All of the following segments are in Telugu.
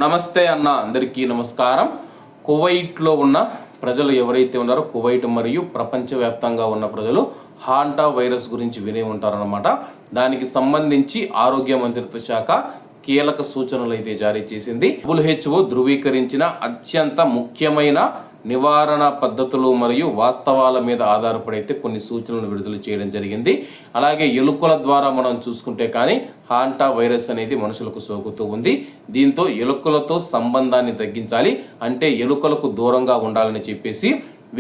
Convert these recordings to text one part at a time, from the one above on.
నమస్తే అన్న అందరికీ నమస్కారం. కువైట్లో ఉన్న ప్రజలు ఎవరైతే ఉన్నారో కువైట్ మరియు ప్రపంచవ్యాప్తంగా ఉన్న ప్రజలు హాంటా వైరస్ గురించి వినే ఉంటారన్నమాట. దానికి సంబంధించి ఆరోగ్య మంత్రిత్వ శాఖ కీలక సూచనలు అయితే జారీ చేసింది. WHO ధృవీకరించిన అత్యంత ముఖ్యమైన నివారణ పద్ధతులు మరియు వాస్తవాల మీద ఆధారపడైతే కొన్ని సూచనలు విడుదల చేయడం జరిగింది. అలాగే ఎలుకల ద్వారా మనం చూసుకుంటే కానీ హాంటా వైరస్ అనేది మనుషులకు సోకుతూ ఉంది. దీంతో ఎలుకలతో సంబంధాన్ని తగ్గించాలి, అంటే ఎలుకలకు దూరంగా ఉండాలని చెప్పేసి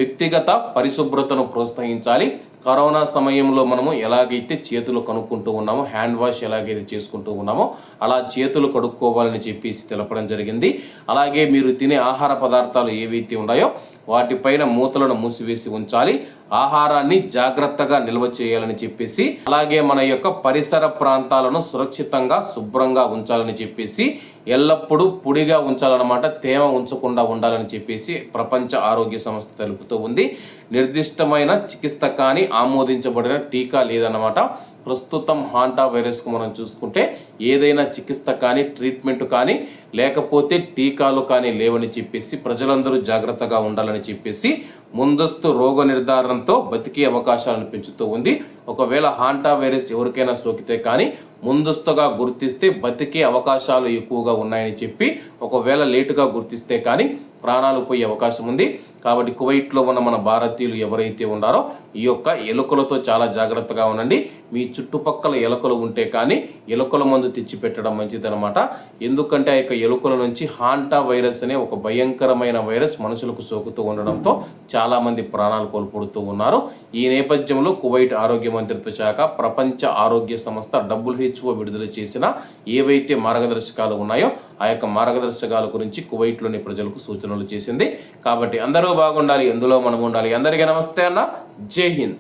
వ్యక్తిగత పరిశుభ్రతను ప్రోత్సహించాలి. కరోనా సమయంలో మనము ఎలాగైతే చేతులు కనుక్కుంటూ ఉన్నామో, హ్యాండ్ వాష్ ఎలాగైతే చేసుకుంటూ ఉన్నామో అలా చేతులు కడుక్కోవాలని చెప్పేసి తెలపడం జరిగింది. అలాగే మీరు తినే ఆహార పదార్థాలు ఏవైతే ఉన్నాయో వాటిపైన మూతలను మూసివేసి ఉంచాలి. ఆహారాన్ని జాగ్రత్తగా నిల్వ చేయాలని చెప్పేసి, అలాగే మన యొక్క పరిసర ప్రాంతాలను సురక్షితంగా శుభ్రంగా ఉంచాలని చెప్పేసి, ఎల్లప్పుడూ పొడిగా ఉంచాలన్నమాట, తేమ ఉంచకుండా ఉండాలని చెప్పేసి ప్రపంచ ఆరోగ్య సంస్థ తెలుపుతూ ఉంది. నిర్దిష్టమైన చికిత్స కానీ ఆమోదించబడిన టీకా లేదన్నమాట. ప్రస్తుతం హాంటా వైరస్కు మనం చూసుకుంటే ఏదైనా చికిత్స కానీ ట్రీట్మెంట్ కానీ లేకపోతే టీకాలు కానీ లేవని చెప్పేసి ప్రజలందరూ జాగ్రత్తగా ఉండాలని చెప్పేసి ముందస్తు రోగ నిర్ధారణతో బతికే అవకాశాలను పెంచుతూ ఉంది. ఒకవేళ హాంటా వైరస్ ఎవరికైనా సోకితే కానీ ముందస్తుగా గుర్తిస్తే బతికే అవకాశాలు ఎక్కువగా ఉన్నాయని చెప్పి, ఒకవేళ లేటుగా గుర్తిస్తే కానీ ప్రాణాలు పోయే అవకాశం ఉంది. కాబట్టి కువైట్లో ఉన్న మన భారతీయులు ఎవరైతే ఉన్నారో ఈ యొక్క ఎలుకలతో చాలా జాగ్రత్తగా ఉండండి. మీ చుట్టుపక్కల ఎలుకలు ఉంటే కానీ ఎలుకల మందు తెచ్చి పెట్టడం మంచిదన్నమాట. ఎందుకంటే ఆ యొక్క ఎలుకల నుంచి హాంటా వైరస్ అనే ఒక భయంకరమైన వైరస్ మనుషులకు సోకుతూ ఉండడంతో చాలామంది ప్రాణాలు కోల్పోతూ ఉన్నారు. ఈ నేపథ్యంలో కువైట్ ఆరోగ్య మంత్రిత్వ శాఖ, ప్రపంచ ఆరోగ్య సంస్థ WHO విడుదల చేసిన ఏవైతే మార్గదర్శకాలు ఉన్నాయో ఆ యొక్క మార్గదర్శకాల గురించి కువైట్లోని ప్రజలకు సూచనలు చేసింది. కాబట్టి అందరూ బాగుండాలి, ఎందులో మనం ఉండాలి. అందరికీ నమస్తే అన్న, జై హింద్.